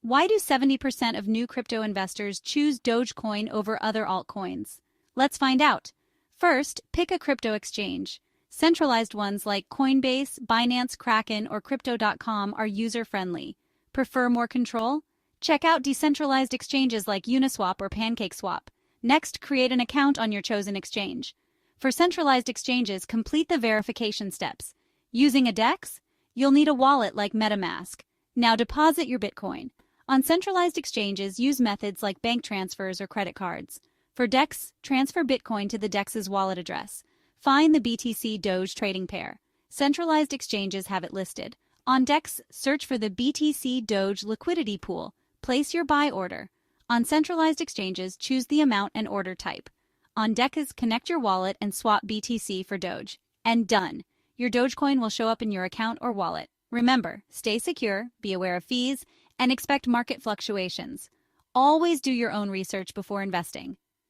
Why do 70% of new crypto investors choose Dogecoin over other altcoins? Let's find out. First, pick a crypto exchange. Centralized ones like Coinbase, Binance, Kraken, or Crypto.com are user-friendly. Prefer more control? Check out decentralized exchanges like Uniswap or PancakeSwap. Next, create an account on your chosen exchange. For centralized exchanges, complete the verification steps. Using a DEX? You'll need a wallet like MetaMask. Now deposit your Bitcoin. On centralized exchanges, use methods like bank transfers or credit cards. For DEX, transfer Bitcoin to the DEX's wallet address. Find the BTC Doge trading pair. Centralized exchanges have it listed. On DEX, search for the BTC Doge liquidity pool. Place your buy order. On centralized exchanges, choose the amount and order type. On DEX, connect your wallet and swap BTC for Doge. And done! Your Dogecoin will show up in your account or wallet. Remember, stay secure, be aware of fees, and expect market fluctuations. Always do your own research before investing.